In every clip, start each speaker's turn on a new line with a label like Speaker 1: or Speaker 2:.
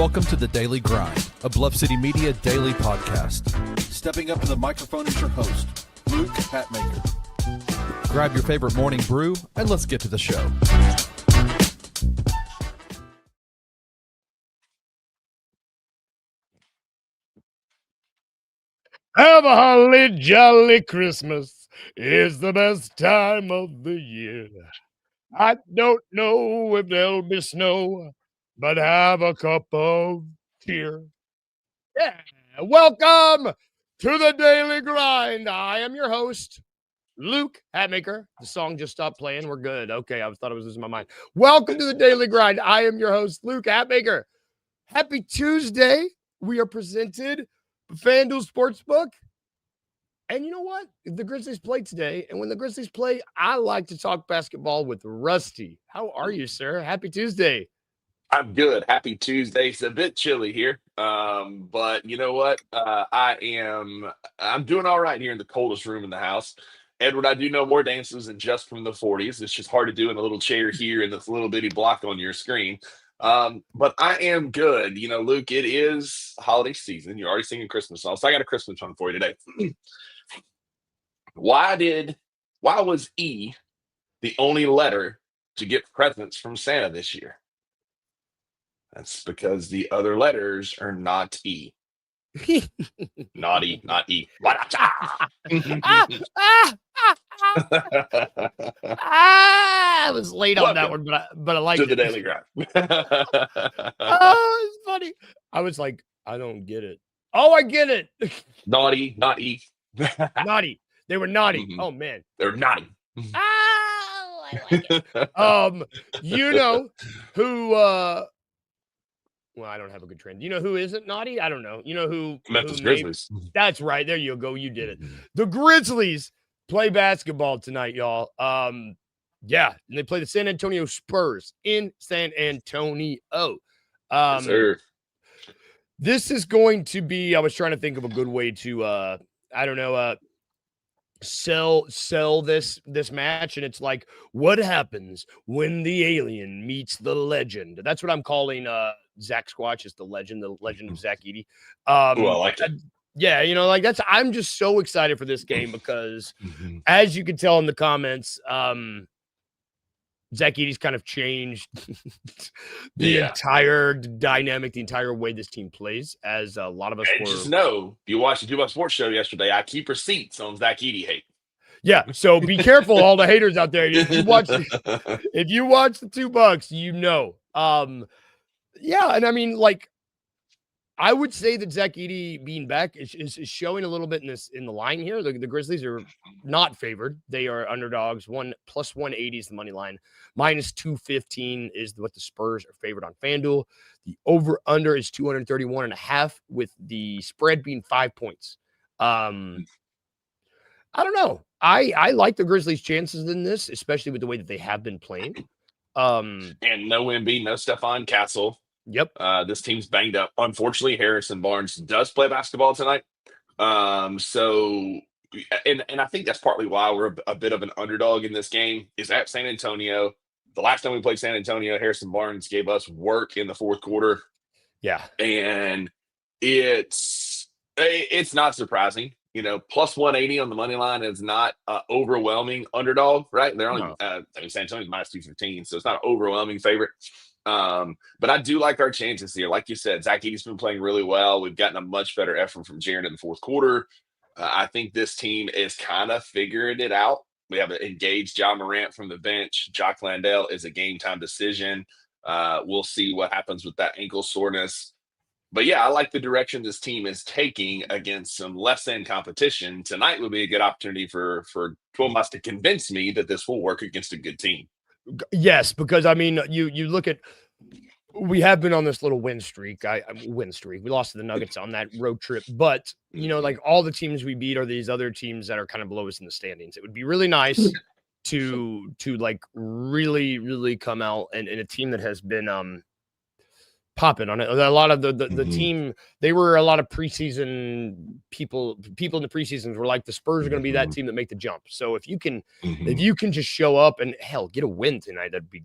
Speaker 1: Welcome to The Daily Grind, a Bluff City Media daily podcast. Stepping up to the microphone is your host, Luke Hatmaker. Grab your favorite morning brew and let's get to the show.
Speaker 2: Have a holly jolly Christmas. It's the best time of the year. I don't know if there'll be snow, but have a cup of cheer. Yeah, welcome to the Daily Grind. I am your host, Luke Hatmaker. The song just stopped playing. We're good. Okay, I thought I was losing my mind. Welcome to the Daily Grind. I am your host, Luke Hatmaker. Happy Tuesday. We are presented by FanDuel Sportsbook. And you know what? The Grizzlies play today. And when the Grizzlies play, I like to talk basketball with Rusty. How are you, sir? Happy Tuesday.
Speaker 3: I'm good. Happy Tuesday. It's a bit chilly here. But you know what? I'm doing all right here in the coldest room in the house. Edward, I do know more dances than just from the 40s. It's just hard to do in a little chair here in this little bitty block on your screen. But I am good. You know, Luke, it is holiday season. You're already singing Christmas songs. So I got a Christmas song for you today. Why was E the only letter to get presents from Santa this year? That's because the other letters are not E. Not E, not E.
Speaker 2: I was late on that
Speaker 3: Welcome
Speaker 2: one, but I liked
Speaker 3: to the
Speaker 2: it.
Speaker 3: Daily Grind.
Speaker 2: Oh, it's funny. I was like, I don't get it. Oh, I get it.
Speaker 3: Naughty, not E.
Speaker 2: Naughty. They were naughty.
Speaker 3: Mhm.
Speaker 2: Oh, man.
Speaker 3: They're naughty.
Speaker 2: Oh, I like it. You know who well, I don't have a good trend. You know who isn't naughty? I don't know. You know who
Speaker 3: Memphis
Speaker 2: who
Speaker 3: Grizzlies.
Speaker 2: that's right. There you go. You did it. The Grizzlies play basketball tonight, y'all. Yeah, and they play the San Antonio Spurs in San Antonio.
Speaker 3: Yes, sir.
Speaker 2: This is going to be, I was trying to think of a good way to sell this match, and it's like, what happens when the alien meets the legend? That's what I'm calling Zach Squatch, is the legend of Zach Edey.
Speaker 3: I like it.
Speaker 2: Yeah, you know, like I'm just so excited for this game because as you can tell in the comments, Zach Edey's kind of changed the entire dynamic, the entire way this team plays, as a lot of us
Speaker 3: And
Speaker 2: were.
Speaker 3: just know, if you watched the 2 Bucks Sports Show yesterday, I keep receipts on Zach Edey hate.
Speaker 2: Yeah, so be careful, all the haters out there. If you watch the 2 Bucks, you know. Yeah, and I mean, like, I would say that Zach Edey being back is showing a little bit in the line here. The Grizzlies are not favored. They are underdogs. Plus 180 is the money line. Minus 215 is what the Spurs are favored on FanDuel. The over-under is 231.5, with the spread being 5 points. I don't know. I like the Grizzlies' chances in this, especially with the way that they have been playing.
Speaker 3: And no Embiid, no Stephon Castle.
Speaker 2: Yep.
Speaker 3: This team's banged up. Unfortunately, Harrison Barnes does play basketball tonight. So I think that's partly why we're a bit of an underdog in this game, is at San Antonio. The last time we played San Antonio, Harrison Barnes gave us work in the fourth quarter.
Speaker 2: Yeah.
Speaker 3: And it's not surprising. You know, plus 180 on the money line is not overwhelming underdog, right? They're only San Antonio's minus 215, so it's not an overwhelming favorite. But I do like our chances here. Like you said, Zach Edey's been playing really well. We've gotten a much better effort from Jaren in the fourth quarter. I think this team is kind of figuring it out. We have an engaged Ja Morant from the bench. Jock Landale is a game-time decision. We'll see what happens with that ankle soreness. But yeah, I like the direction this team is taking against some less-than competition. Tonight would be a good opportunity for Tomas to convince me that this will work against a good team.
Speaker 2: Yes, because I mean, you look at, we have been on this little win streak. We lost to the Nuggets on that road trip, but you know, like, all the teams we beat are these other teams that are kind of below us in the standings. It would be really nice to like really come out and a team that has been popping on it. A lot of the team, they were a lot of preseason people in the preseasons were like, the Spurs are going to be that team that make the jump. So if you can just show up and hell, get a win tonight, that'd be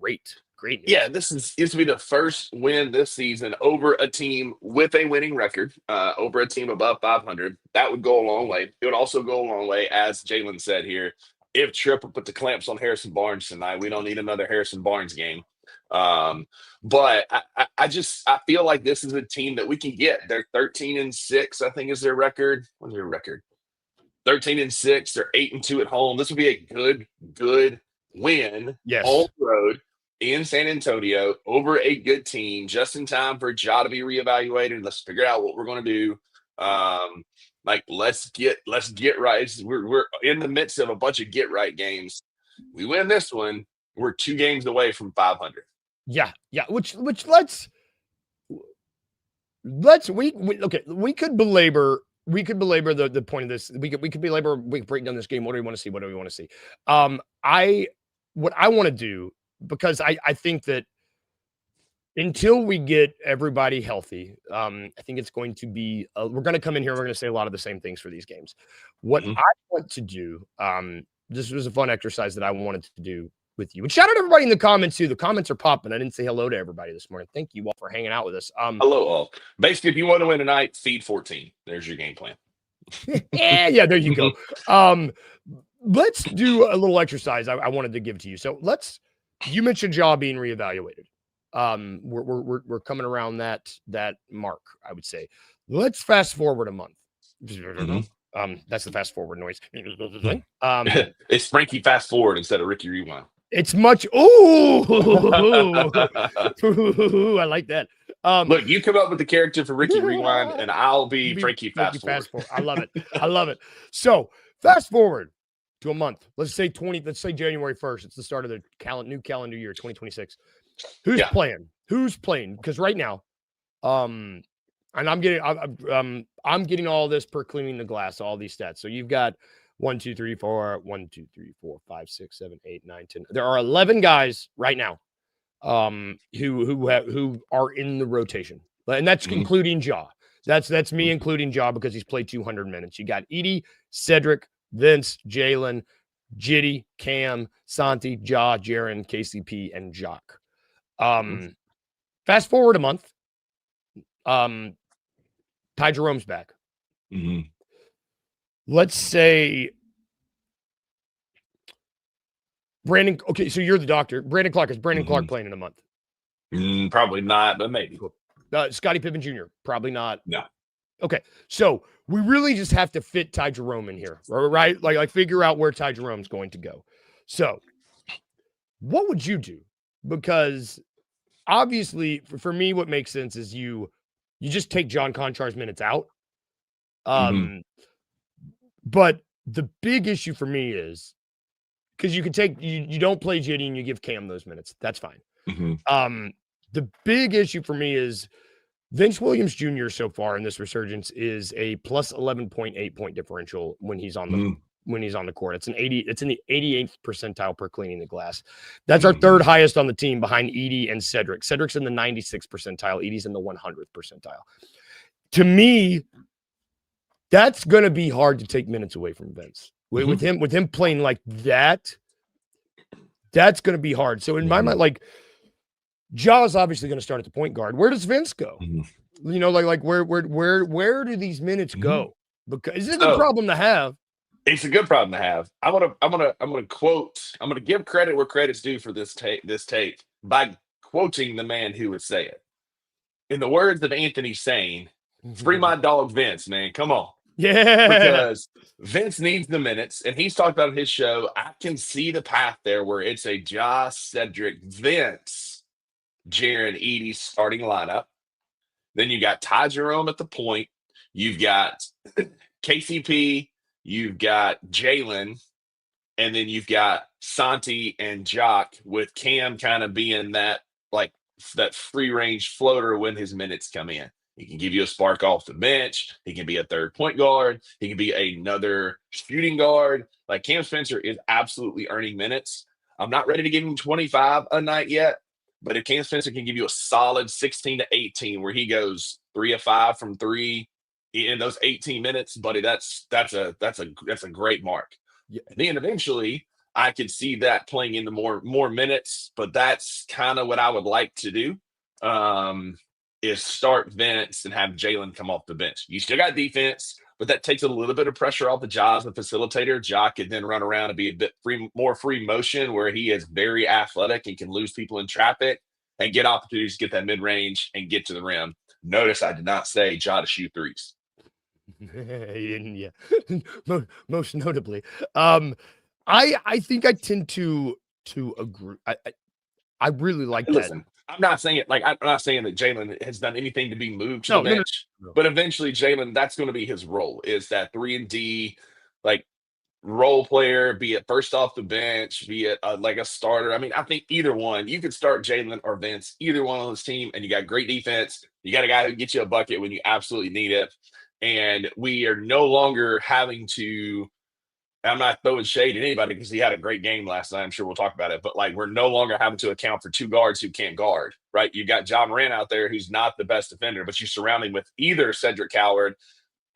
Speaker 2: great news.
Speaker 3: Yeah, this will be the first win this season over a team with a winning record, over a team above 500. That would go a long way. It would also go a long way, as Jalen said here. If Triple put the clamps on Harrison Barnes tonight, we don't need another Harrison Barnes game. But I feel like this is a team that we can get. They're 13-6, I think is their record. What's their record? 13-6. They're 8-2 at home. This would be a good win on the road in San Antonio over a good team, just in time for Ja to be reevaluated. Let's figure out what we're going to do. Let's get right. We're in the midst of a bunch of get right games. We win this one, we're 2 games away from 500.
Speaker 2: Yeah. Which we could belabor the point of this. We could break down this game. What do we want to see? What I want to do, because I think that until we get everybody healthy, I think it's going to be we're going to come in here and we're going to say a lot of the same things for these games. What I want to do, this was a fun exercise that I wanted to do with you. And shout out to everybody in the comments too. The comments are popping. I didn't say hello to everybody this morning. Thank you all for hanging out with us.
Speaker 3: Hello all. Basically, if you want to win tonight, feed 14. There's your game plan.
Speaker 2: yeah, there you go. Let's do a little exercise I wanted to give to you. So you mentioned Ja being reevaluated. We're coming around that mark, I would say. Let's fast forward a month. That's the fast forward noise.
Speaker 3: It's Frankie fast forward instead of Ricky rewind.
Speaker 2: It's much. I like that.
Speaker 3: Look, you come up with the character for Ricky rewind, and I'll be Frankie fast forward.
Speaker 2: I love it. So fast forward to a month. Let's say January 1st. It's the start of the new calendar year, 2026. Who's playing? Because right now, and I'm getting all this per cleaning the glass, all these stats. So you've got 1, 2, 3, 4, 5, 6, 7, 8, 9, 10. There are 11 guys right now who are in the rotation. And that's including Ja. That's me including Ja because he's played 200 minutes. You got Edey, Cedric, Vince, Jalen, Jitty, Cam, Santi, Ja, Jaren, KCP, and Jock. Fast forward a month. Ty Jerome's back. Let's say Brandon. Okay, so you're the doctor. Brandon Clark. Is Brandon Clark playing in a month?
Speaker 3: Probably not, but maybe.
Speaker 2: Scottie Pippen Jr. Probably not.
Speaker 3: No.
Speaker 2: Okay, so we really just have to fit Ty Jerome in here, right? Like figure out where Ty Jerome's going to go. So, what would you do? Because obviously, for me, what makes sense is you just take John Konchar's minutes out. But the big issue for me is because you can you don't play Jitty and you give Cam those minutes. That's fine. The big issue for me is Vince Williams Jr. so far in this resurgence is a plus 11.8 point differential when he's on the court. It's in the 88th percentile per cleaning the glass. That's our third highest on the team behind Edey and Cedric. Cedric's in the 96th percentile. Edey's in the 100th percentile. To me, that's going to be hard to take minutes away from Vince. With him playing like that, that's going to be hard. So in my mind, like Ja is obviously going to start at the point guard. Where does Vince go? You know, like where do these minutes go? Because it's a good problem to have.
Speaker 3: It's a good problem to have. I'm gonna give credit where credit's due for this take by quoting the man who would say it. In the words of Anthony Sane, free my dog Vince, man. Come on.
Speaker 2: Yeah.
Speaker 3: Because Vince needs the minutes, and he's talked about on his show. I can see the path there where it's a Ja, Cedric, Vince, Jaren, Edey starting lineup. Then you got Ty Jerome at the point. You've got KCP. You've got Jalen, and then you've got Santi and Jock with Cam kind of being that free range floater when his minutes come in. He can give you a spark off the bench. He can be a third point guard. He can be another shooting guard. Like Cam Spencer is absolutely earning minutes. I'm not ready to give him 25 a night yet, but if Cam Spencer can give you a solid 16 to 18 where he goes 3 of 5 from 3 in those 18 minutes, buddy, that's a great mark. Yeah. And then eventually I could see that playing into more minutes, but that's kind of what I would like to do. Is start Vince and have Jalen come off the bench. You still got defense, but that takes a little bit of pressure off the Ja as the facilitator. Ja could then run around and be a bit more free motion, where he is very athletic and can lose people in traffic and get opportunities to get that mid range and get to the rim. Notice I did not say Ja to shoot threes.
Speaker 2: Yeah, most notably. I think I tend to agree. I really like that.
Speaker 3: Listen, I'm not saying that Jalen has done anything to be moved to the bench, but eventually Jalen, that's going to be his role, is that 3-and-D, like, role player, be it first off the bench, be it like a starter. I mean, I think either one, you could start Jalen or Vince, either one on this team, and you got great defense. You got a guy who gets you a bucket when you absolutely need it. And we are no longer having to, I'm not throwing shade at anybody because he had a great game last night. I'm sure we'll talk about it, but like, we're no longer having to account for two guards who can't guard, right? You got John Moran out there who's not the best defender, but you surround him with either Cedric Howard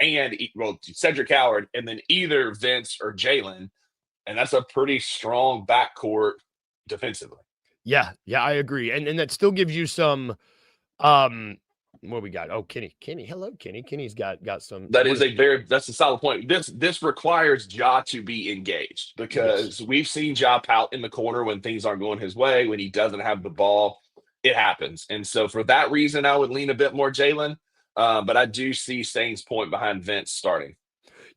Speaker 3: and then either Vince or Jalen. And that's a pretty strong backcourt defensively.
Speaker 2: Yeah, I agree. And that still gives you some, what we got? Oh, Kenny. Hello, Kenny. Kenny's got some.
Speaker 3: That's a solid point. This requires Ja to be engaged, because we've seen Ja pout in the corner when things aren't going his way, when he doesn't have the ball. It happens. And so for that reason, I would lean a bit more Jalen. But I do see Staines' point behind Vince starting.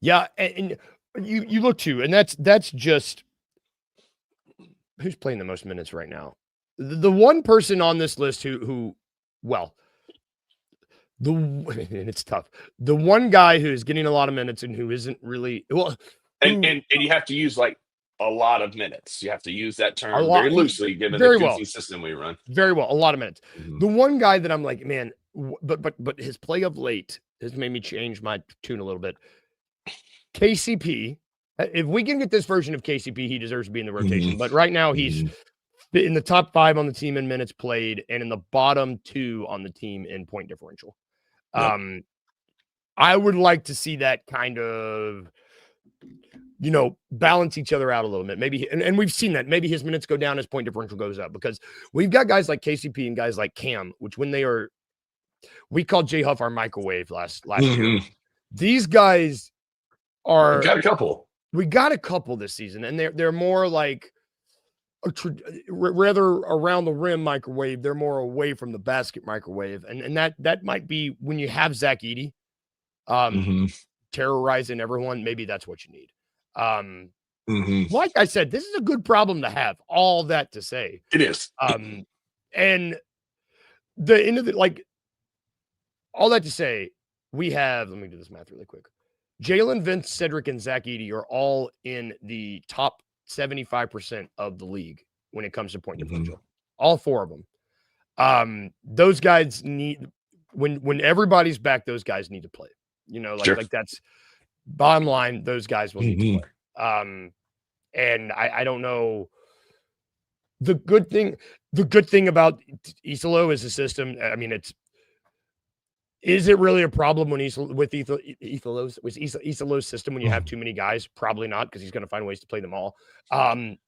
Speaker 2: Yeah, and you look too, and that's just who's playing the most minutes right now. The one person on this list and it's tough. The one guy who's getting a lot of minutes and who isn't really
Speaker 3: and you have to use like a lot of minutes. You have to use that term very loosely, given the system we run.
Speaker 2: Very well, a lot of minutes. Mm-hmm. The one guy that I'm like, man, but his play of late has made me change my tune a little bit. KCP, if we can get this version of KCP, he deserves to be in the rotation. Mm-hmm. But right now he's in the top 5 on the team in minutes played and in the bottom 2 on the team in point differential. Yep. I would like to see that kind of, balance each other out a little bit. Maybe, and we've seen that. Maybe his minutes go down, his point differential goes up, because we've got guys like KCP and guys like Cam, which when they are, we called J Huff our microwave last year. These guys are. We got a couple this season, and they're more like rather around the rim microwave. They're more away from the basket microwave, and that might be when you have Zach Edey terrorizing everyone. Maybe that's what you need. Like I said, this is a good problem to have. All that to say,
Speaker 3: it is.
Speaker 2: And the end of it, like all that to say, we have. Let me do this math really quick. Jalen, Vince, Cedric, and Zach Edey are all in the top 75% of the league when it comes to point differential. All 4 of them. Those guys need, when everybody's back, those guys need to play. Like that's bottom line. Those guys will need to play. And I don't know. The good thing about Isolo is the system. I mean, is it really a problem with Isolo's system when you have too many guys? Probably not, because he's going to find ways to play them all.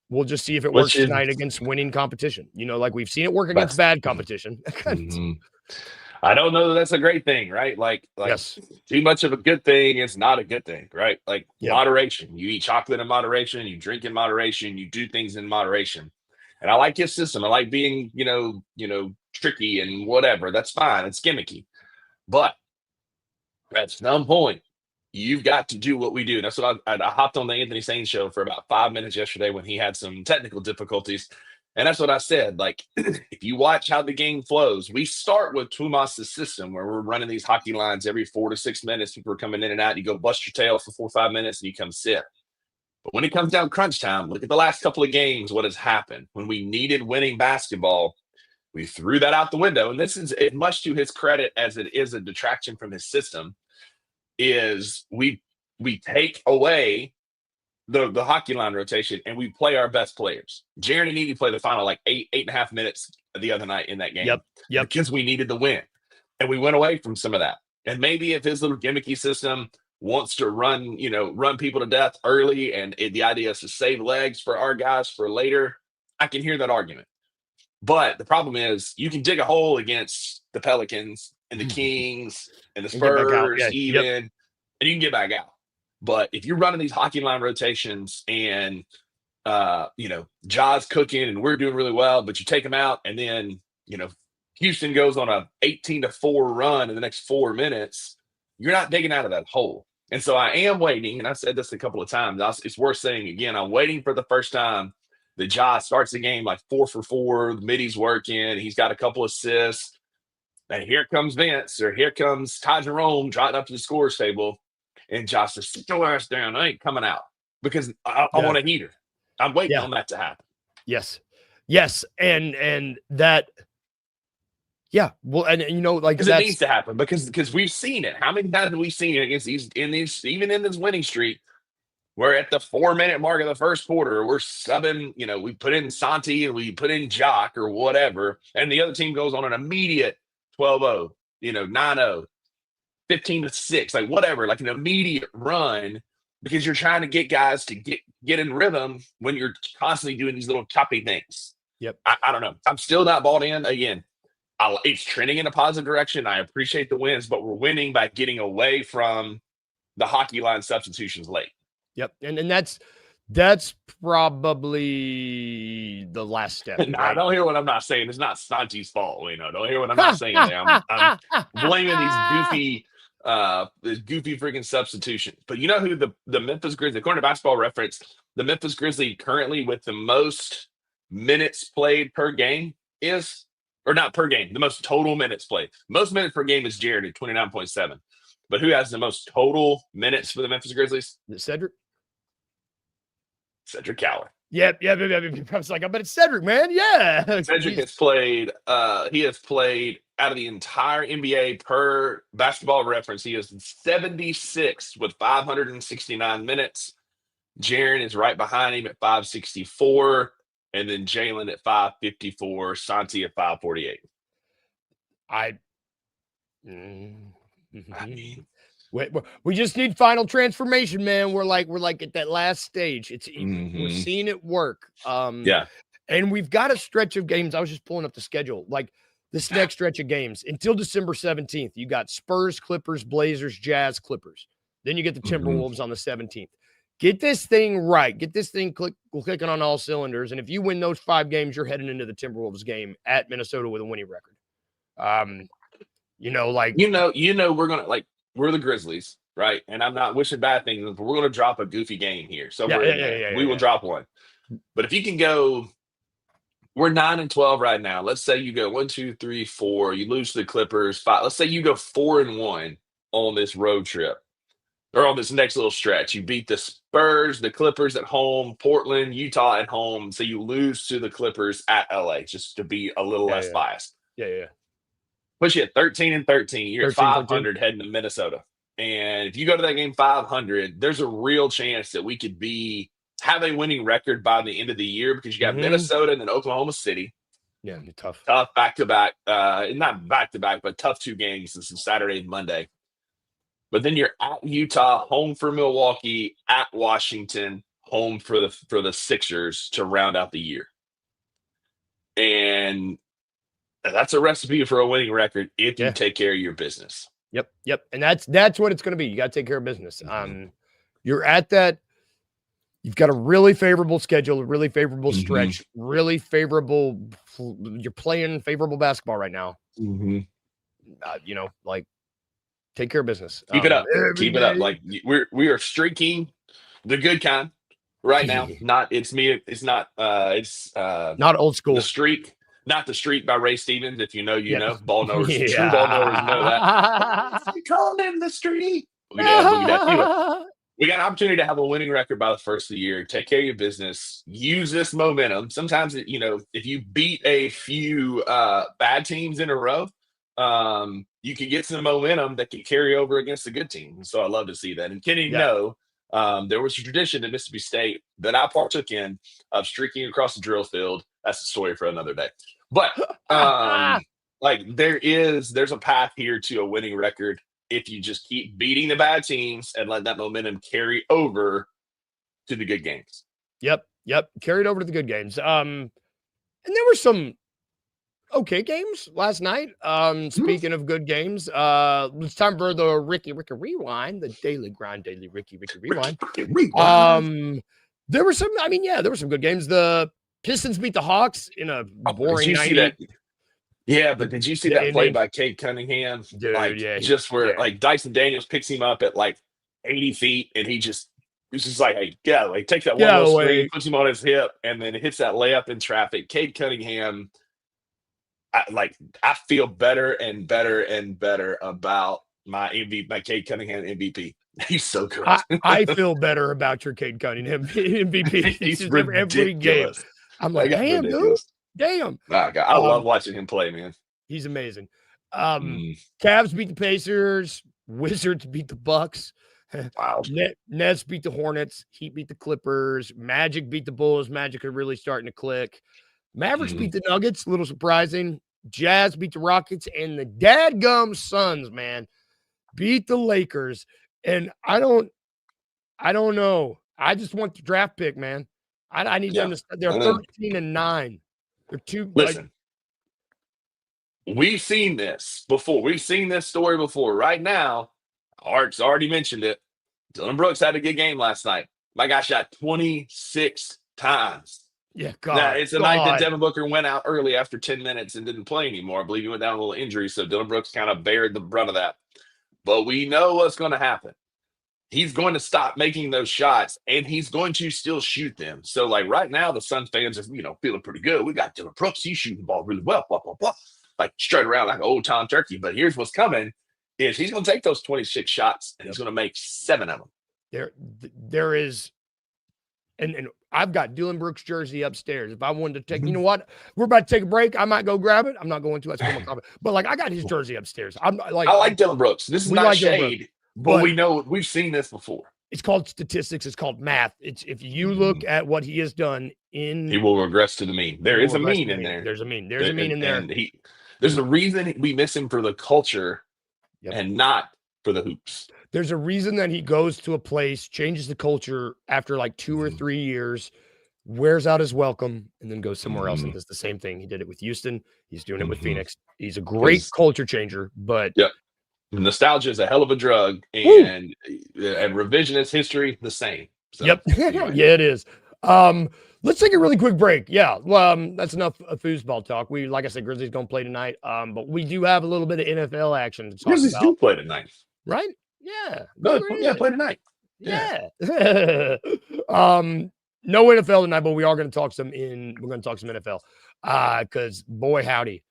Speaker 2: We'll just see if it works tonight against winning competition. Like we've seen it work against bad competition.
Speaker 3: I don't know that that's a great thing, right? Like yes. Too much of a good thing is not a good thing, right? Like moderation. You eat chocolate in moderation. You drink in moderation. You do things in moderation. And I like his system. I like being, tricky and whatever. That's fine. It's gimmicky. But at some point, you've got to do what we do. And that's what I hopped on the Anthony Sain show for about 5 minutes yesterday when he had some technical difficulties. And that's what I said. Like, if you watch how the game flows, we start with Tumas' system where we're running these hockey lines every 4 to 6 minutes. People are coming in and out. You go bust your tail for 4 or 5 minutes and you come sit. But when it comes down crunch time, look at the last couple of games, what has happened. When we needed winning basketball, we threw that out the window. And this is as much to his credit as it is a detraction from his system, is we take away the hockey line rotation and we play our best players. Jaron and Edey played the final like 8.5 minutes the other night in that game.
Speaker 2: Yep.
Speaker 3: Because we needed the win. And we went away from some of that. And maybe if his little gimmicky system wants to run people to death early, and the idea is to save legs for our guys for later. I can hear that argument. But the problem is you can dig a hole against the Pelicans and the Kings and the
Speaker 2: And get back out.
Speaker 3: Spurs
Speaker 2: Yeah.
Speaker 3: even,
Speaker 2: Yep.
Speaker 3: and you can get back out. But if you're running these hockey line rotations and Ja's cooking and we're doing really well, but you take them out and then, Houston goes on a 18-4 run in the next 4 minutes, you're not digging out of that hole. And so I am waiting, and I've said this a couple of times. It's worth saying again. I'm waiting for the first time that Ja starts the game like 4 for 4. The middy's working. He's got a couple assists. And here comes Vince, or here comes Ty Jerome trotting up to the scores table. And Josh says, sit your ass down. I ain't coming out because I want a heater. I'm waiting on that to happen.
Speaker 2: Yes. And that, well, and like
Speaker 3: it needs to happen because we've seen it. How many times have we seen it against even in this winning streak? We're at the 4-minute mark of the first quarter. We're subbing, we put in Santi and we put in Jock or whatever, and the other team goes on an immediate 12-0, 9-0, 15-6, like whatever, like an immediate run because you're trying to get guys to get in rhythm when you're constantly doing these little choppy things.
Speaker 2: Yep.
Speaker 3: I don't know. I'm still not bought in. Again, it's trending in a positive direction. I appreciate the wins, but we're winning by getting away from the hockey line substitutions late.
Speaker 2: Yep. And that's probably the last step.
Speaker 3: Right? Don't hear what I'm not saying. It's not Santi's fault. Don't hear what I'm not saying there. I'm blaming these goofy freaking substitutions. But you know who the Memphis Grizzlies, according to Basketball Reference, the Memphis Grizzlies currently with the most minutes played per game is, or not per game, the most total minutes played. Most minutes per game is Jared at 29.7. But who has the most total minutes for the Memphis Grizzlies?
Speaker 2: Cedric
Speaker 3: Cowler.
Speaker 2: Yep. I was like, I bet it's Cedric, man. Yeah.
Speaker 3: Cedric has played, he has played out of the entire NBA per Basketball Reference. He is 76 with 569 minutes. Jaren is right behind him at 564. And then Jalen at 554. Santi at 548. I mean,
Speaker 2: we just need final transformation, man. We're like at that last stage. We're seeing it work. And we've got a stretch of games. I was just pulling up the schedule. Like this next stretch of games until December 17th, you got Spurs, Clippers, Blazers, Jazz, Clippers. Then you get the Timberwolves on the 17th. Get this thing right. Get this thing clicking on all cylinders. And if you win those 5 games, you're heading into the Timberwolves game at Minnesota with a winning record.
Speaker 3: We're gonna we're the Grizzlies, right? And I'm not wishing bad things, but we're gonna drop a goofy game here. So we will drop one. But if you can go, we're 9-12 right now. Let's say you go 1, 2, 3, 4. You lose to the Clippers 5. Let's say you go 4-1 on this road trip or on this next little stretch. You beat the Spurs, the Clippers at home, Portland, Utah at home. So you lose to the Clippers at LA, just to be a little less biased.
Speaker 2: Yeah.
Speaker 3: Push you at 13-13. You're at 500 heading to Minnesota. And if you go to that game 500, there's a real chance that we could have a winning record by the end of the year because you got Minnesota and then Oklahoma City.
Speaker 2: Yeah, tough
Speaker 3: back-to-back. Not back-to-back, but tough 2 games. This is Saturday and Monday. But then you're at Utah, home for Milwaukee, at Washington, home for the Sixers to round out the year. And that's a recipe for a winning record if you take care of your business.
Speaker 2: Yep. And that's what it's going to be. You got to take care of business. You're at that. You've got a really favorable schedule, a really favorable stretch, really favorable. You're playing favorable basketball right now. Take care of business.
Speaker 3: Keep it up. Keep it up. Like we are streaking the good kind right now. It's
Speaker 2: not old school.
Speaker 3: The streak. Not the Streak by Ray Stevens. If you know, know. Ball knowers, true ball knowers know that. You call him the Streak. We got an opportunity to have a winning record by the first of the year. Take care of your business. Use this momentum. Sometimes, if you beat a few bad teams in a row, you can get some momentum that can carry over against a good team. So I love to see that. And Kenny, there was a tradition at Mississippi State that I partook in of streaking across the drill field. That's a story for another day. But there's a path here to a winning record. if you just keep beating the bad teams and let that momentum carry over to the good games.
Speaker 2: Yep. Carried over to the good games. And there were some okay games last night. Speaking of good games, it's time for the Ricky Rewind, the Daily Grind, Daily Ricky Rewind. There were some, there were some good games. The Pistons beat the Hawks in a boring 90.
Speaker 3: Yeah, but did you see that play by Cade Cunningham?
Speaker 2: Dude,
Speaker 3: like Dyson Daniels picks him up at like 80 feet, and he's just like, hey, take that one little screen, puts him on his hip, and then hits that layup in traffic. Cade Cunningham, I feel better and better and better about my Cade Cunningham MVP. He's so good.
Speaker 2: I feel better about your Cade Cunningham MVP.
Speaker 3: He's
Speaker 2: every game. I'm like, damn, dude. Damn.
Speaker 3: Oh, God, I love watching him play, man.
Speaker 2: He's amazing. Cavs beat the Pacers. Wizards beat the Bucks.
Speaker 3: Wow.
Speaker 2: Nets beat the Hornets. Heat beat the Clippers. Magic beat the Bulls. Magic are really starting to click. Mavericks beat the Nuggets. A little surprising. Jazz beat the Rockets. And the dadgum Suns, man, beat the Lakers. And I don't know. I just want the draft pick, man. I need them to. They're 13-9. They're too.
Speaker 3: Listen, we've seen this before. We've seen this story before. Right now, Art's already mentioned it. Dylan Brooks had a good game last night. My guy shot 26 times.
Speaker 2: Yeah, God.
Speaker 3: Now, it's the night that Devin Booker went out early after 10 minutes and didn't play anymore. I believe he went down with a little injury, so Dylan Brooks kind of bared the brunt of that. But we know what's going to happen. He's going to stop making those shots, and he's going to still shoot them. So, like, right now, the Suns fans are, feeling pretty good. We got Dylan Brooks. He's shooting the ball really well, blah, blah, blah. Like, straight around like an old Tom Turkey. But here's what's coming is he's going to take those 26 shots, and he's going to make 7 of them.
Speaker 2: There is – and I've got Dylan Brooks' jersey upstairs. If I wanted to take – you know what? We're about to take a break. I might go grab it. I'm not going to. I still want to comment. But, like, I got his jersey upstairs. I
Speaker 3: like Dylan Brooks. This is not shade. But we know we've seen this before.
Speaker 2: It's called statistics. It's called math. It's if you look at what he has done he
Speaker 3: will regress to the mean. There is a mean in there.
Speaker 2: There's a mean. There's a mean in there.
Speaker 3: And there's a reason we miss him for the culture and not for the hoops.
Speaker 2: There's a reason that he goes to a place, changes the culture after like 2 or 3 years, wears out his welcome, and then goes somewhere else and does the same thing. He did it with Houston. He's doing it with Phoenix. He's a great culture changer, but
Speaker 3: nostalgia is a hell of a drug, and revisionist history the same. So,
Speaker 2: anyway. Yeah, it is. Let's take a really quick break. Yeah, that's enough of foosball talk. Like I said, Grizzlies don't play tonight, but we do have a little bit of NFL action to talk
Speaker 3: Grizzlies
Speaker 2: about.
Speaker 3: do play tonight,
Speaker 2: right? Yeah,
Speaker 3: good. Yeah, play tonight.
Speaker 2: Yeah. No NFL tonight, but we are going to talk some NFL because boy howdy.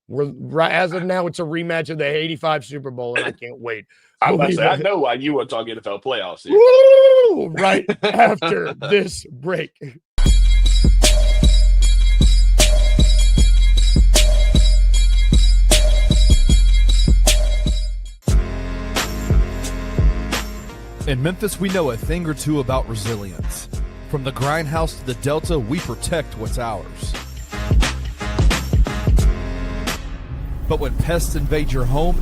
Speaker 2: We're right as of now, it's a rematch of the 85 Super Bowl, and I can't wait.
Speaker 3: I know why you want to talk NFL playoffs here.
Speaker 2: Woo! Right after this break.
Speaker 1: In Memphis, we know a thing or two about resilience. From the grindhouse to the Delta, we protect what's ours. But when pests invade your home,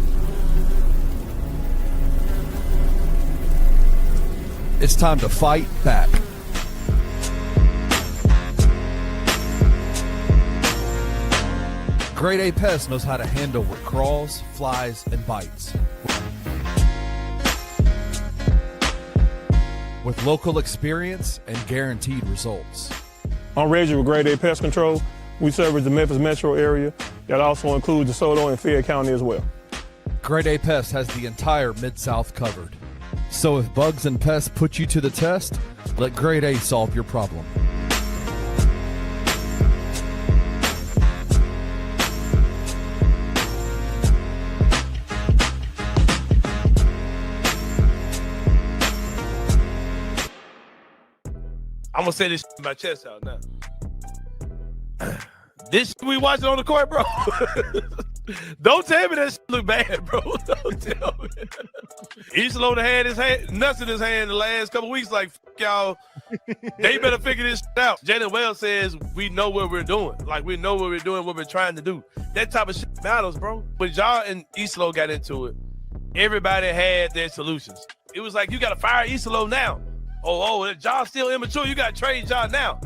Speaker 1: it's time to fight back. Grade A Pest knows how to handle what crawls, flies, and bites. With local experience and guaranteed results.
Speaker 4: I'm Reggie with Grade A Pest Control. We service the Memphis metro area. That also includes DeSoto and Fayette County as well.
Speaker 1: Grade A Pest has the entire Mid-South covered. So if bugs and pests put you to the test, let Grade A solve your problem.
Speaker 5: I'm gonna say this in my chest out now. This we watching on the court, bro. Don't tell me that shit look bad, bro. Don't tell me. Islo had his hand, nuts in his hand the last couple weeks. Like, y'all, they better figure this shit out. Jalen Wells says we know what we're doing. Like, we know what we're doing, what we're trying to do. That type of shit matters, bro. But y'all and Islo got into it. everybody had their solutions. It was like, you got to fire Isolo now. Oh, John's still immature. You got to trade John now.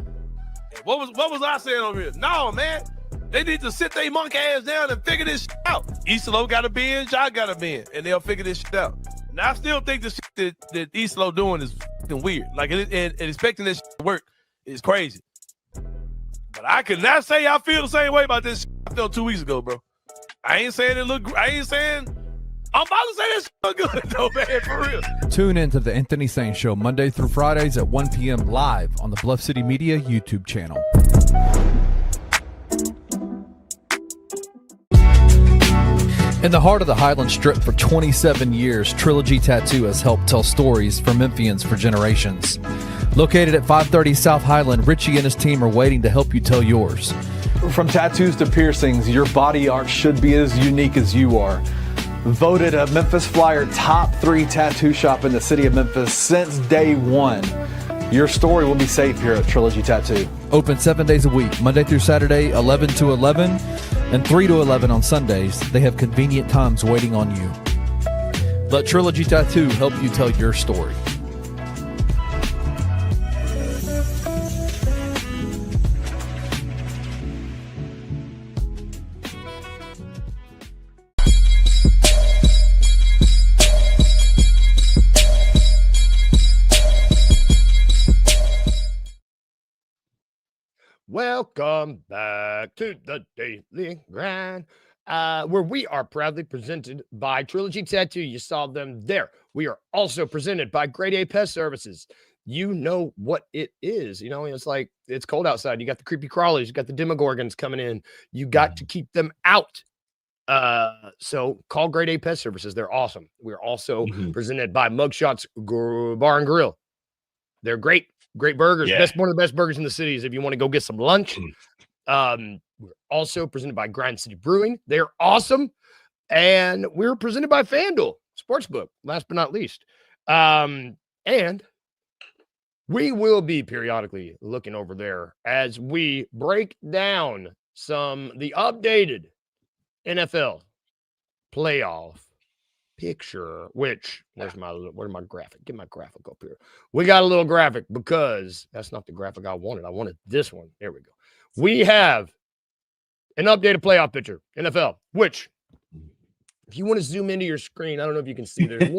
Speaker 5: What was I saying over here? No, man. They need to sit their monk ass down and figure this shit out. Isolo got to be in, John got to be in, and they'll figure this shit out. And I still think the shit that Isolo doing is fucking weird. Like, and expecting this shit to work is crazy. But I could not say I feel the same way about this shit I felt 2 weeks ago, bro. I ain't saying I'm about to say this shit look good, though, man, for real.
Speaker 1: Tune in to the Anthony Sain Show Monday through Fridays at 1 p.m. live on the Bluff City Media YouTube channel. In the heart of the Highland Strip for 27 years, Trilogy Tattoo has helped tell stories for Memphians for generations. Located at 530 South Highland, Richie and his team are waiting to help you tell yours.
Speaker 6: From tattoos to piercings, your body art should be as unique as you are. Voted a Memphis Flyer top 3 tattoo shop in the city of Memphis since day one. Your story will be safe here at Trilogy Tattoo.
Speaker 1: Open 7 days a week, Monday through Saturday, 11 to 11, and 3 to 11 on Sundays. They have convenient times waiting on you. Let Trilogy Tattoo help you tell your story.
Speaker 2: Welcome back to the Daily Grind, where we are proudly presented by Trilogy Tattoo. You saw them there. We are also presented by Grade A Pest Services. You know what it is. You know, it's like it's cold outside. You got the creepy crawlies. You got the demogorgons coming in. You got to keep them out. So call Grade A Pest Services. They're awesome. We're also presented by Mugshots Bar and Grill. They're great. Great burgers.
Speaker 3: Yeah.
Speaker 2: One of the best burgers in the cities if you want to go get some lunch. We're also presented by Grind City Brewing. They're awesome. And we're presented by FanDuel Sportsbook, last but not least. And we will be periodically looking over there as we break down the updated NFL playoff picture, which where's my graphic? Get my graphic up here. We got a little graphic because that's not the graphic I wanted. I wanted this one. There we go. We have an updated playoff picture, NFL, which if you want to zoom into your screen, I don't know if you can see there's a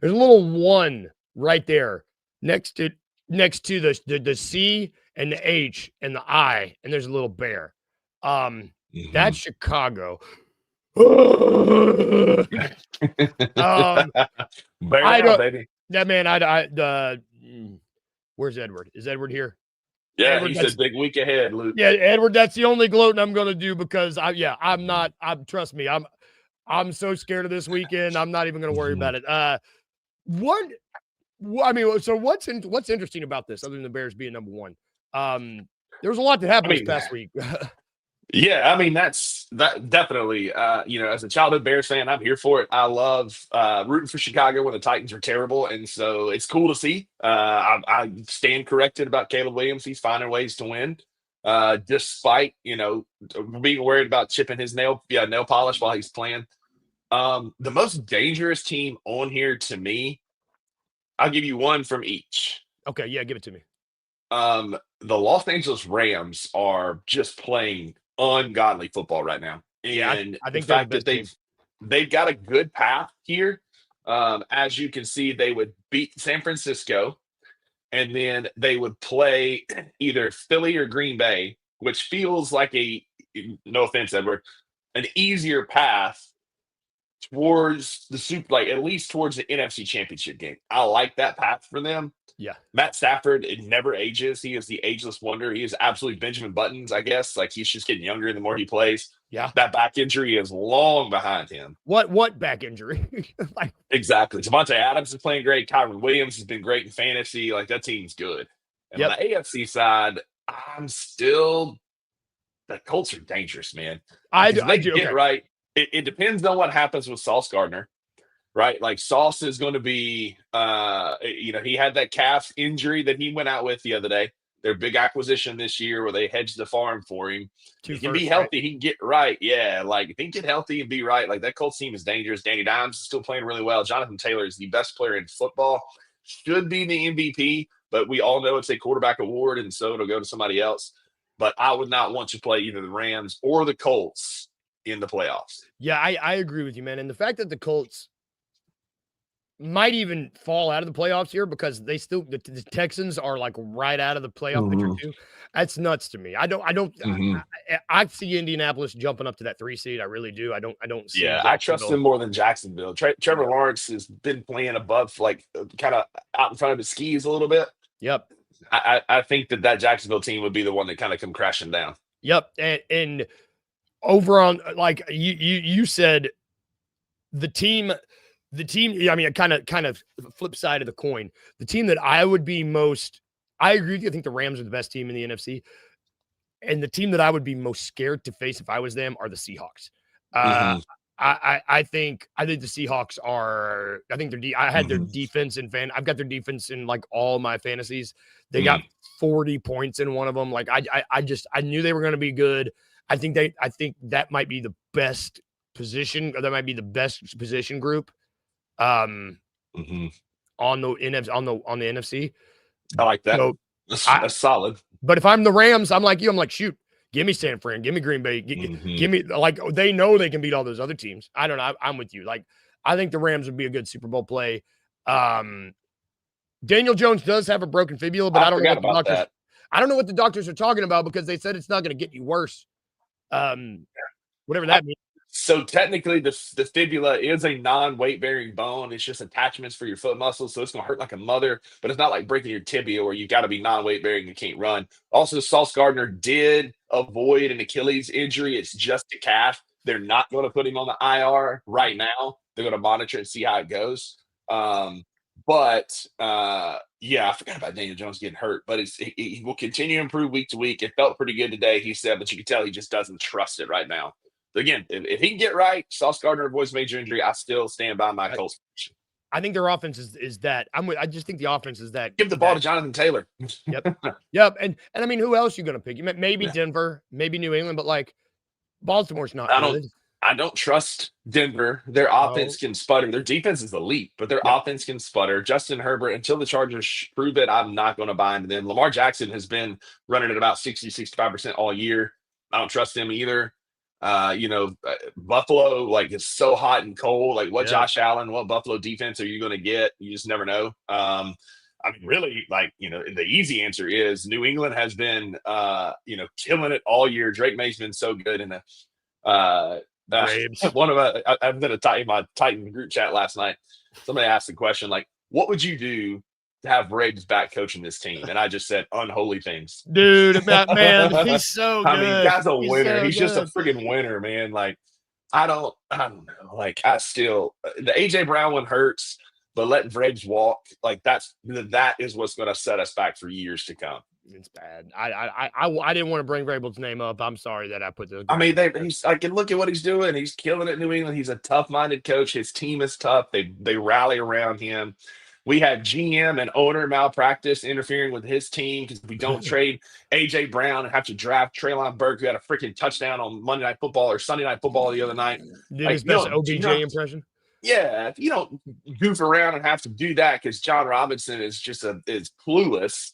Speaker 2: little one right there next to the C and the H and the I, and there's a little bear. That's Chicago.
Speaker 3: Bear down, baby.
Speaker 2: That man, where's Edward? Is Edward here?
Speaker 3: Yeah,
Speaker 2: Edward,
Speaker 3: he said big week ahead, Luke.
Speaker 2: Yeah, Edward, that's the only gloating I'm going to do because trust me, I'm so scared of this weekend. I'm not even going to worry about it. So what's interesting about this other than the Bears being number one? There was a lot that happened this past week.
Speaker 3: Yeah, I mean, that definitely, as a childhood Bears fan, I'm here for it. I love rooting for Chicago when the Titans are terrible. And so it's cool to see. I stand corrected about Caleb Williams. He's finding ways to win, despite, being worried about chipping his nail polish while he's playing. The most dangerous team on here to me, I'll give you one from each.
Speaker 2: Okay, yeah, give it to me.
Speaker 3: The Los Angeles Rams are just playing ungodly football right now. And
Speaker 2: I think
Speaker 3: the fact that they've got a good path here. As you can see, they would beat San Francisco and then they would play either Philly or Green Bay, which feels like no offense, Edward, an easier path towards at least towards the NFC Championship game. I like that path for them.
Speaker 2: Yeah.
Speaker 3: Matt Stafford, it never ages. He is the ageless wonder. He is absolutely Benjamin Buttons, I guess. Like, he's just getting younger the more he plays.
Speaker 2: Yeah.
Speaker 3: That back injury is long behind him.
Speaker 2: What back injury?
Speaker 3: Exactly. Devontae Adams is playing great. Kyron Williams has been great in fantasy. Like, that team's good. And on the AFC side, the Colts are dangerous, man. Get right. It depends on what happens with Sauce Gardner. Right, like Sauce is going to be, he had that calf injury that he went out with the other day. their big acquisition this year where they hedged the farm for him. He can be
Speaker 2: first,
Speaker 3: healthy.
Speaker 2: right?
Speaker 3: He can get right. Yeah, like if he can get healthy and be right, like that Colts team is dangerous. Danny Dimes is still playing really well. Jonathan Taylor is the best player in football. Should be the MVP, but we all know it's a quarterback award, and so it'll go to somebody else. But I would not want to play either the Rams or the Colts in the playoffs.
Speaker 2: Yeah, I agree with you, man. And the fact that the Colts might even fall out of the playoffs here because they still the Texans are like right out of the playoff picture too. That's nuts to me. I see Indianapolis jumping up to that 3 seed. I really do. I don't see.
Speaker 3: Yeah, I trust them more than Jacksonville. Trevor Lawrence has been playing above, like kind of out in front of his skis a little bit.
Speaker 2: Yep.
Speaker 3: I think that Jacksonville team would be the one that kind of come crashing down.
Speaker 2: Yep. And over on, like you said, the team, I mean, kind of flip side of the coin, the team that I would be most, I agree with you. I think the Rams are the best team in the NFC. And the team that I would be most scared to face if I was them are the Seahawks. I think the Seahawks are, I think I had their defense I've got their defense in like all my fantasies. They got 40 points in one of them. Like I knew they were going to be good. I think that might be the best position, or that might be the best position group on the NFC.
Speaker 3: I like that.
Speaker 2: So
Speaker 3: that's solid.
Speaker 2: But if I'm the Rams, I'm like you. I'm like, shoot, give me San Fran, give me Green Bay, give me, like, they know they can beat all those other teams. I don't know. I'm with you. Like, I think the Rams would be a good Super Bowl play. Daniel Jones does have a broken fibula, but I don't know what the doctors are talking about, because they said it's not going to get you worse. Whatever that means.
Speaker 3: So technically, the fibula is a non-weight bearing bone. It's just attachments for your foot muscles, so it's going to hurt like a mother. But it's not like breaking your tibia where you got to be non-weight bearing and can't run. Also, Sauce Gardner did avoid an Achilles injury. It's just a calf. They're not going to put him on the IR right now. They're going to monitor and see how it goes. Yeah, I forgot about Daniel Jones getting hurt, but he will continue to improve week to week. It felt pretty good today, he said, but you can tell he just doesn't trust it right now. But again, if he can get right, Sauce Gardner avoids major injury, I still stand by my Colts.
Speaker 2: I think their offense is that. I just think the offense is that.
Speaker 3: Give the ball to Jonathan Taylor.
Speaker 2: Yep. And I mean, who else are you going to pick? Maybe Denver, maybe New England, but like Baltimore's not good.
Speaker 3: I don't trust Denver. Their offense can sputter. Their defense is elite, but their offense can sputter. Justin Herbert, until the Chargers prove it, I'm not going to buy into them. Lamar Jackson has been running at about 60-65% all year. I don't trust him either. Buffalo, like, it's so hot and cold. Like, what Josh Allen, what Buffalo defense are you going to get? You just never know. I mean, really, like, the easy answer is New England has been, killing it all year. Drake May's been so good in the I've been in my Titan group chat last night. Somebody asked the question, like, what would you do to have Braves back coaching this team? And I just said unholy things.
Speaker 2: Dude, man, he's so good.
Speaker 3: I mean, guy's a winner. He's just a freaking winner, man. Like, I don't know. Like, the AJ Brown one hurts, but letting Braves walk, like, that is what's going to set us back for years to come.
Speaker 2: It's bad. I didn't want to bring Vrabel's name up. I'm sorry that I put those.
Speaker 3: I mean, I can look at what he's doing. He's killing it in New England. He's a tough-minded coach. His team is tough. They rally around him. We had GM and owner malpractice interfering with his team because we don't trade AJ Brown and have to draft Treylon Burke, who had a freaking touchdown on Monday Night Football or Sunday Night Football the other night.
Speaker 2: Did his best OBJ impression?
Speaker 3: Yeah, if you don't goof around and have to do that because John Robinson is just is clueless.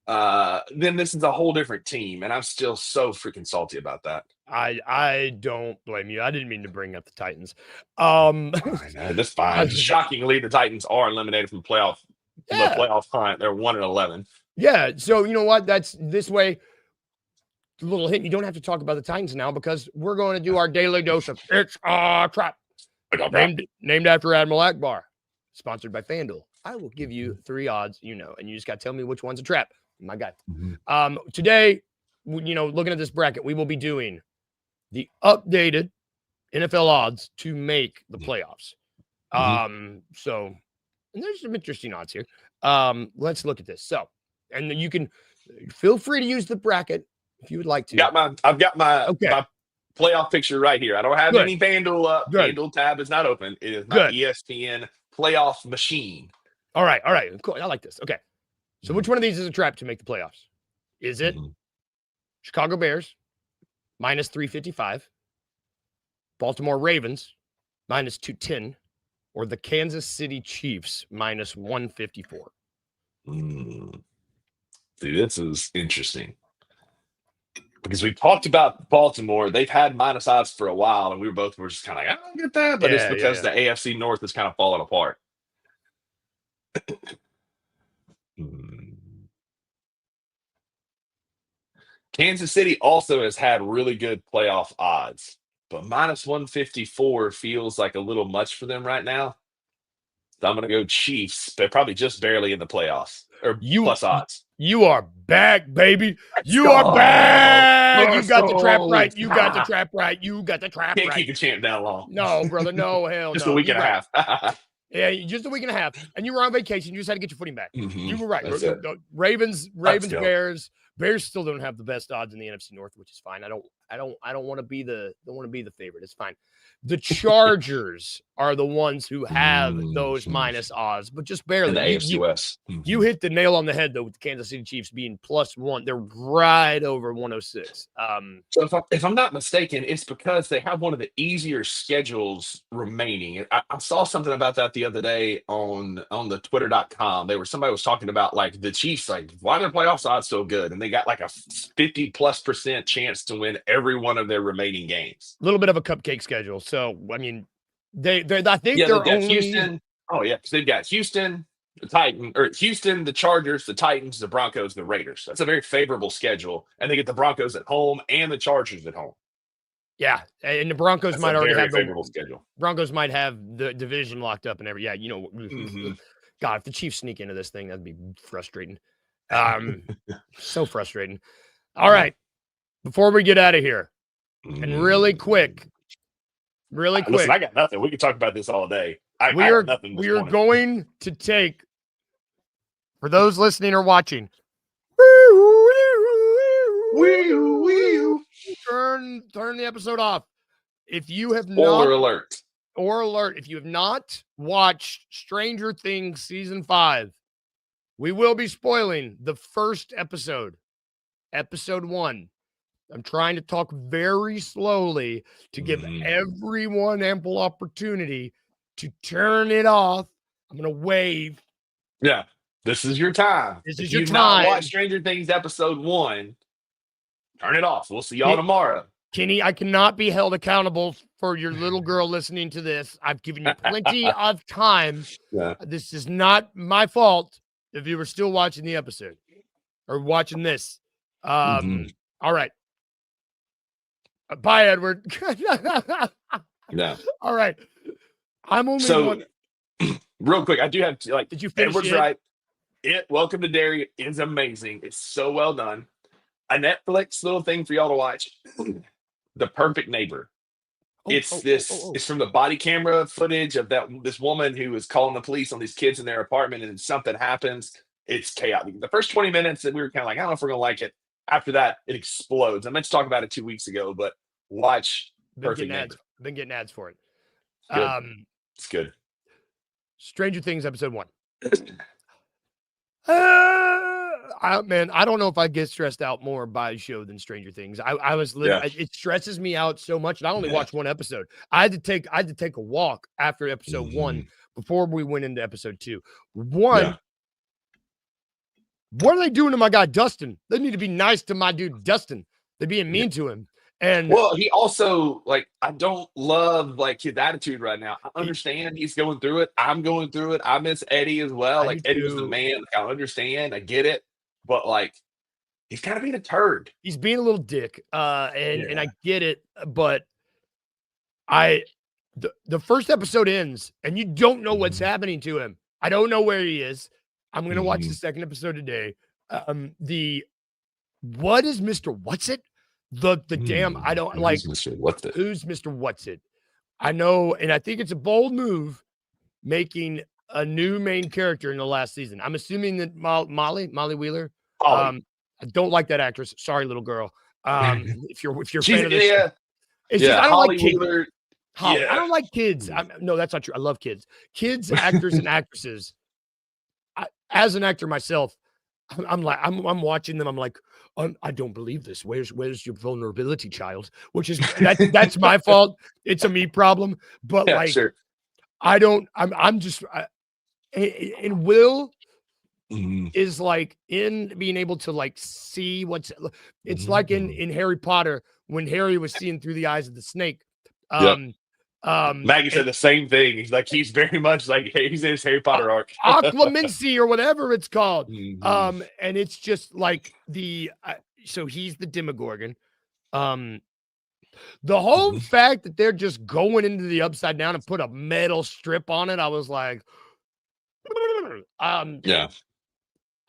Speaker 3: Then this is a whole different team, and I'm still so freaking salty about that.
Speaker 2: I don't blame you. I didn't mean to bring up the Titans.
Speaker 3: That's fine. Shockingly, the Titans are eliminated from the playoff hunt. They're 1-11.
Speaker 2: Yeah. So you know what? That's this way. A little hint. You don't have to talk about the Titans now because we're going to do our daily dose of It's a Trap. Named after Admiral Akbar. Sponsored by FanDuel. I will give you 3 odds, and you just got to tell me which one's a trap. My guy. Today, looking at this bracket, we will be doing the updated NFL odds to make the playoffs. So, and there's some interesting odds here. Let's look at this. So, and you can feel free to use the bracket if you would like to.
Speaker 3: I've got my playoff picture right here. I don't have any FanDuel up. FanDuel tab is not open. It is my ESPN playoff machine.
Speaker 2: All right. Cool. I like this. Okay. So which one of these is a trap to make the playoffs? Is it Chicago Bears minus 355, Baltimore Ravens minus 210, or the Kansas City Chiefs minus 154?
Speaker 3: Dude, this is interesting. Because we talked about Baltimore. They've had minus odds for a while, and we were just kind of like, I don't get that. But it's because the AFC North is kind of falling apart. Kansas City also has had really good playoff odds, but minus 154 feels like a little much for them right now. So I'm going to go Chiefs, but probably just barely in the playoffs or plus odds.
Speaker 2: You are back, baby. You are back. You got the trap right. You got the trap right. You got the trap right.
Speaker 3: Can't keep the champ down long.
Speaker 2: No, brother. No, hell
Speaker 3: just
Speaker 2: no.
Speaker 3: a week and a half.
Speaker 2: Yeah, just a week and a half. And you were on vacation. You just had to get your footing back. You were right. Ravens, Bears still don't have the best odds in the NFC North, which is fine. I don't want to be the favorite. It's fine. The Chargers are the ones who have those minus odds, but just barely.
Speaker 3: In the AFC West.
Speaker 2: You hit the nail on the head though with the Kansas City Chiefs being +1. They're right over 106.
Speaker 3: So if I'm not mistaken, it's because they have one of the easier schedules remaining. I saw something about that the other day on the twitter.com. Somebody was talking about like the Chiefs, like why are their playoff odds so good? And they got like a 50+% chance to win every one of their remaining games.
Speaker 2: A little bit of a cupcake schedule. So I mean, I think they're only
Speaker 3: Houston. Oh yeah, because they've got Houston, Houston, the Chargers, the Titans, the Broncos, the Raiders. That's a very favorable schedule, and they get the Broncos at home and the Chargers at home.
Speaker 2: Yeah, and the Broncos might already have
Speaker 3: favorable schedule.
Speaker 2: Broncos might have the division locked up and every. Yeah, God, if the Chiefs sneak into this thing, that'd be frustrating. So frustrating. All right, before we get out of here, and really quick.
Speaker 3: Listen, I got nothing. We can talk about this all day.
Speaker 2: We are going to take, for those listening or watching, turn the episode off. If you have not, alert. If you have not watched Stranger Things season 5, we will be spoiling the first episode 1. I'm trying to talk very slowly to give everyone ample opportunity to turn it off. I'm going to wave.
Speaker 3: Yeah, this is your time.
Speaker 2: If
Speaker 3: you've not watched Stranger Things episode 1, turn it off. We'll see y'all tomorrow.
Speaker 2: Kenny, I cannot be held accountable for your little girl listening to this. I've given you plenty of time.
Speaker 3: Yeah.
Speaker 2: This is not my fault if you were still watching the episode or watching this. All right. Bye, Edward.
Speaker 3: No.
Speaker 2: All right. I'm only one.
Speaker 3: Real quick, I do have to,
Speaker 2: did you finish
Speaker 3: Edward's right. Welcome to Derry is amazing. It's so well done. A Netflix little thing for y'all to watch. The Perfect Neighbor. It's from the body camera footage of this woman who was calling the police on these kids in their apartment, and something happens. It's chaotic. The first 20 minutes that we were kind of like, I don't know if we're gonna like it. After that, it explodes. I meant to talk about it 2 weeks ago, but watch Perfect Neighbor.
Speaker 2: Been getting ads for it.
Speaker 3: It's good.
Speaker 2: Stranger Things episode 1. I don't know if I get stressed out more by a show than Stranger Things. I was it stresses me out so much. And I only watched one episode. I had to take a walk after episode 1 before we went into episode 2. What are they doing to my guy Dustin? They need to be nice to my dude Dustin. They're being mean to him. And
Speaker 3: he also I don't love his attitude right now. I understand he's going through it. I'm going through it. I miss Eddie as well. Eddie was the man. I understand. I get it. But he's kind of being a turd.
Speaker 2: He's being a little dick. And I get it. But the first episode ends and you don't know what's happening to him. I don't know where he is. I'm going to watch the second episode today. What is Mr. What's It? The damn, I don't like.
Speaker 3: Who's Mr. What's It?
Speaker 2: Who's Mr. What's It? I know, and I think it's a bold move making a new main character in the last season. I'm assuming that Molly Wheeler. I don't like that actress. Sorry, little girl. If you're a fan of this, it's just, I don't like kids. I don't like kids. No, that's not true. I love kids. Kids, actors, and actresses. As an actor myself, I'm watching them. I'm like, I don't believe this. Where's your vulnerability, child? Which is that's my fault. It's a me problem. But
Speaker 3: Yeah,
Speaker 2: like,
Speaker 3: sure.
Speaker 2: I'm just, and Will
Speaker 3: Mhm.
Speaker 2: is like in being able to like see it's like
Speaker 3: Mm-hmm.
Speaker 2: in Harry Potter when Harry was seeing through the eyes of the snake.
Speaker 3: Yep. Maggie
Speaker 2: And
Speaker 3: said the same thing. He's very much like he's in his Harry Potter arc.
Speaker 2: Aquamincy or whatever it's called.
Speaker 3: Mhm.
Speaker 2: And it's just like so he's the Demogorgon. The whole
Speaker 3: Mhm.
Speaker 2: fact that they're just going into the Upside Down and put a metal strip on it, I was like,
Speaker 3: Yeah.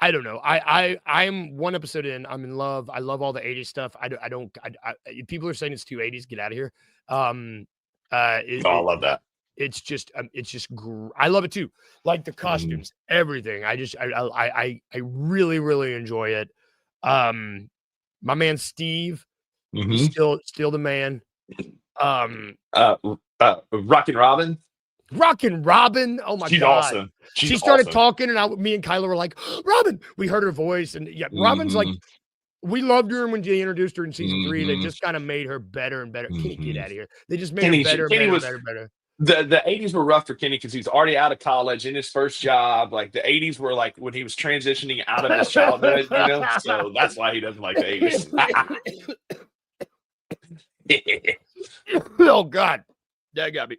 Speaker 2: I don't know. I'm one episode in. I'm in love. I love all the 80s stuff. People are saying it's too 80s. Get out of here.
Speaker 3: I love that.
Speaker 2: It's just I love it too. Like the
Speaker 3: Mm-hmm.
Speaker 2: costumes, everything. I really, really enjoy it. My man Steve,
Speaker 3: Mhm.
Speaker 2: still the man.
Speaker 3: Rockin' Robin.
Speaker 2: Rockin' Robin. Oh my
Speaker 3: She's
Speaker 2: God.
Speaker 3: awesome.
Speaker 2: She started
Speaker 3: awesome.
Speaker 2: talking, and me and Kyla were like, Robin. We heard her voice, and yeah, Robin's like,
Speaker 3: Mhm.
Speaker 2: we loved her when they introduced her in season 3. They
Speaker 3: Mhm.
Speaker 2: just kind of made her better and better. Kenny, get
Speaker 3: Mhm.
Speaker 2: out of here. They just made
Speaker 3: Kenny-
Speaker 2: her better,
Speaker 3: Kenny
Speaker 2: better,
Speaker 3: was-
Speaker 2: better, better.
Speaker 3: The 80s were rough for Kenny because he's already out of college in his first job. Like the 80s were like when he was transitioning out of his childhood, so that's why he doesn't like the 80s.
Speaker 2: Oh God, that got me.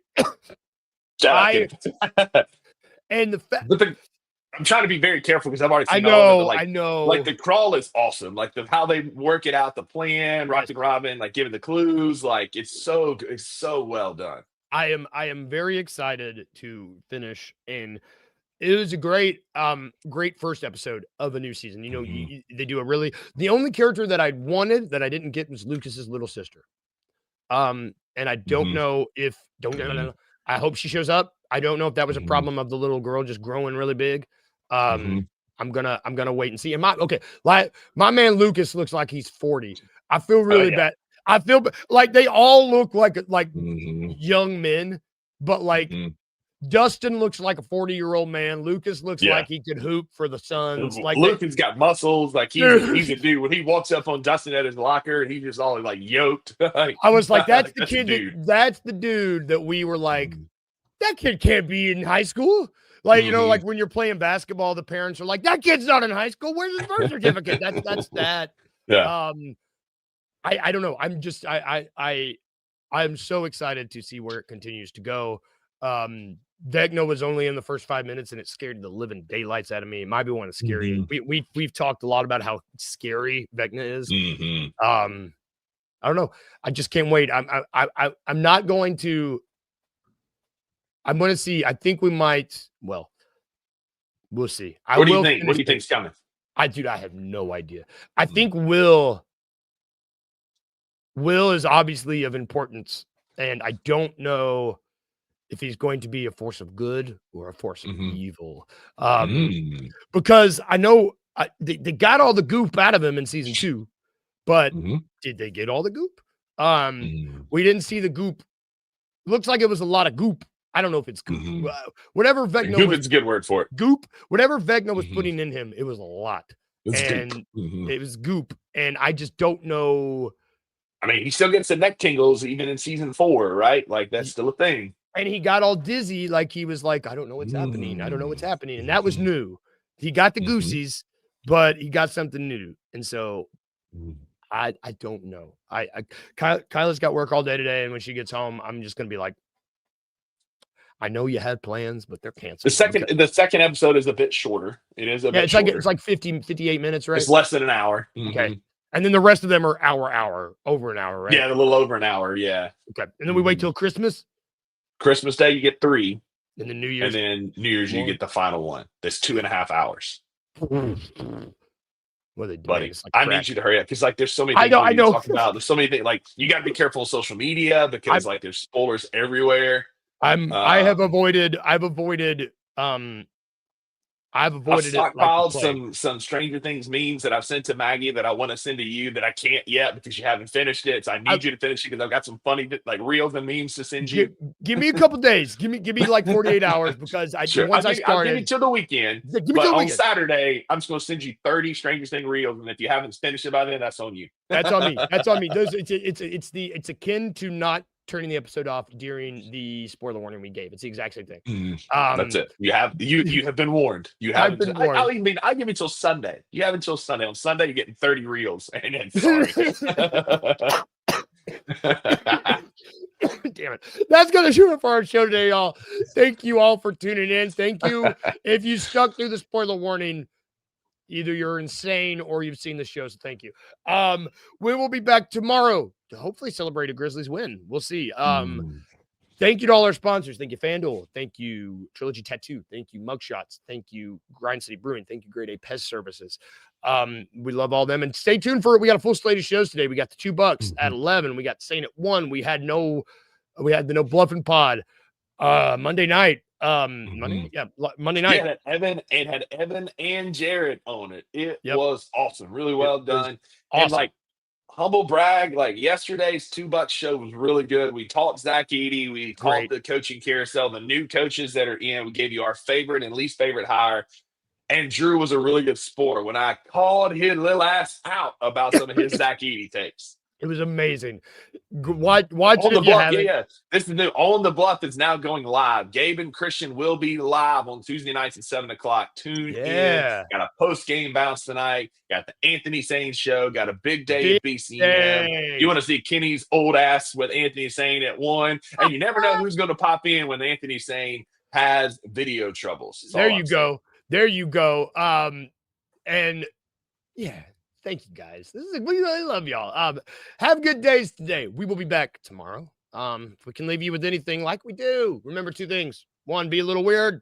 Speaker 2: And the fact,
Speaker 3: I'm trying to be very careful because I've already
Speaker 2: I
Speaker 3: seen all of it.
Speaker 2: know, I know.
Speaker 3: Like the crawl is awesome. Like how they work it out, the plan, Rockin' Robin, like giving the clues, like it's so well done.
Speaker 2: I am very excited to finish, and it was a great first episode of a new season. They do the only character that I wanted that I didn't get was Lucas's little sister. And I don't
Speaker 3: Mhm.
Speaker 2: know if I hope she shows up. I don't know if that was a
Speaker 3: Mhm.
Speaker 2: problem of the little girl just growing really big.
Speaker 3: Mhm.
Speaker 2: I'm gonna wait and see. And my man Lucas looks like he's 40. I feel really
Speaker 3: yeah.
Speaker 2: bad. I feel like they all look like
Speaker 3: Mhm.
Speaker 2: young men, but like
Speaker 3: Mhm.
Speaker 2: Dustin looks like a 40-year-old man. Lucas looks
Speaker 3: Yeah.
Speaker 2: like he could hoop for the Suns. Like
Speaker 3: Luke got muscles. Like he's a dude. When he walks up on Dustin at his locker, he's just all like yoked.
Speaker 2: I was like, that's the
Speaker 3: a
Speaker 2: kid.
Speaker 3: dude.
Speaker 2: That's the dude that we were like,
Speaker 3: Mhm.
Speaker 2: that kid can't be in high school. Like,
Speaker 3: Mhm.
Speaker 2: like when you're playing basketball, the parents are like, that kid's not in high school. Where's his birth certificate? That's that.
Speaker 3: Yeah.
Speaker 2: I don't know. I'm just I'm so excited to see where it continues to go. Vecna was only in the first 5 minutes, and it scared the living daylights out of me. It might be one of the scary. We've talked a lot about how scary Vecna is.
Speaker 3: Mhm.
Speaker 2: I don't know. I just can't wait. I'm not going to. I'm going to see. I think we might. Well, we'll see.
Speaker 3: What do you think? What do you think's coming?
Speaker 2: I have no idea. I think Will is obviously of importance, and I don't know if he's going to be a force of good or a force of evil. Because I know they got all the goop out of him in season 2, but did they get all the goop? We didn't see the goop. Looks like it was a lot of goop. I don't know if it's goop. Whatever Vecna
Speaker 3: Goop is a good word for it.
Speaker 2: Goop. Whatever Vecna was putting in him, it was a lot.
Speaker 3: It
Speaker 2: was goop. And I just don't know.
Speaker 3: I mean, he still gets the neck tingles even in season 4, right? Like that's still a thing.
Speaker 2: And he got all dizzy, like he was like, I don't know what's happening. I don't know what's happening. And that was new. He got the goosies, but he got something new. And so I don't know. Kyla's got work all day today, and when she gets home, I'm just gonna be like, I know you had plans, but they're canceled.
Speaker 3: The second episode is a bit shorter. It is a bit shorter.
Speaker 2: It's like 58 minutes, right?
Speaker 3: It's less than an hour.
Speaker 2: Okay. And then the rest of them are over an hour, right?
Speaker 3: Yeah, a little over an hour. Yeah.
Speaker 2: Okay. And then we wait till Christmas.
Speaker 3: Christmas Day, you get 3.
Speaker 2: And then New Year's.
Speaker 3: And then New Year's, you get the final one. That's 2.5 hours.
Speaker 2: What are they doing?
Speaker 3: Buddy,
Speaker 2: Like
Speaker 3: I need you to hurry up because like there's so many things
Speaker 2: I know.
Speaker 3: talk about. There's so many things like you got to be careful of social media because like there's spoilers everywhere.
Speaker 2: I've avoided I've
Speaker 3: I've
Speaker 2: avoided it. Like
Speaker 3: stockpiled some Stranger Things memes that I've sent to Maggie that I want to send to you that I can't yet because you haven't finished it. So I need you to finish it because I've got some funny like reels and memes to send you.
Speaker 2: Give me a couple days. Give me like 48 hours because
Speaker 3: Sure.
Speaker 2: once
Speaker 3: I'll
Speaker 2: started.
Speaker 3: give you till the weekend.
Speaker 2: Give me
Speaker 3: but
Speaker 2: till the
Speaker 3: on
Speaker 2: weekend.
Speaker 3: Saturday, I'm just going to send you 30 Stranger Things reels, and if you haven't finished it by then, that's on you.
Speaker 2: That's on me. That's on me. It's akin to not turning the episode off during the spoiler warning we gave. It's the exact same thing.
Speaker 3: That's it. You have been warned. You have been warned. I'll give you till Sunday. You have until Sunday. On Sunday, you're getting 30 reels. And then sorry.
Speaker 2: Damn it. That's going to shoot it for our show today, y'all. Thank you all for tuning in. Thank you. If you stuck through the spoiler warning, either you're insane or you've seen the show, so thank you. We will be back tomorrow to hopefully celebrate a Grizzlies win. We'll see. Thank you to all our sponsors. Thank you, FanDuel. Thank you, Trilogy Tattoo. Thank you, Mugshots. Thank you, Grind City Brewing. Thank you, Grade A Pez Services. We love all them. And stay tuned for it. We got a full slate of shows today. We got the $2 at 11. We got Sane at 1. We had the No Bluffing Pod Monday night. Monday night.
Speaker 3: It had Evan and Jared on it. It was awesome. Really well done.
Speaker 2: Awesome.
Speaker 3: And like humble brag, like yesterday's $2 show was really good. We talked Zach Edey, we talked the coaching carousel, the new coaches that are in. We gave you our favorite and least favorite hire. And Drew was a really good sport when I called his little ass out about some of his Zach Edey takes.
Speaker 2: It was amazing. Watch
Speaker 3: on
Speaker 2: it
Speaker 3: the
Speaker 2: if you
Speaker 3: Bluff,
Speaker 2: haven't.
Speaker 3: yeah. This is new. On the Bluff is now going live. Gabe and Christian will be live on Tuesday nights at 7:00. Tune in. Got a post-game bounce tonight. Got the Anthony Sane show. Got a big day at BCM. You want to see Kenny's old ass with Anthony Sane at 1. And you never know who's going to pop in when Anthony Sane has video troubles.
Speaker 2: There you go. There you go. And yeah. Thank you, guys. We really love y'all. Have good days today. We will be back tomorrow. If we can leave you with anything like we do, remember 2 things. 1, be a little weird.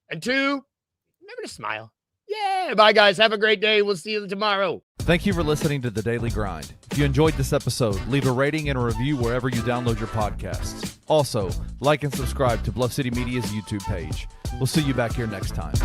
Speaker 2: And 2, remember to smile. Yeah. Bye, guys. Have a great day. We'll see you tomorrow.
Speaker 1: Thank you for listening to The Daily Grind. If you enjoyed this episode, leave a rating and a review wherever you download your podcasts. Also, like and subscribe to Bluff City Media's YouTube page. We'll see you back here next time.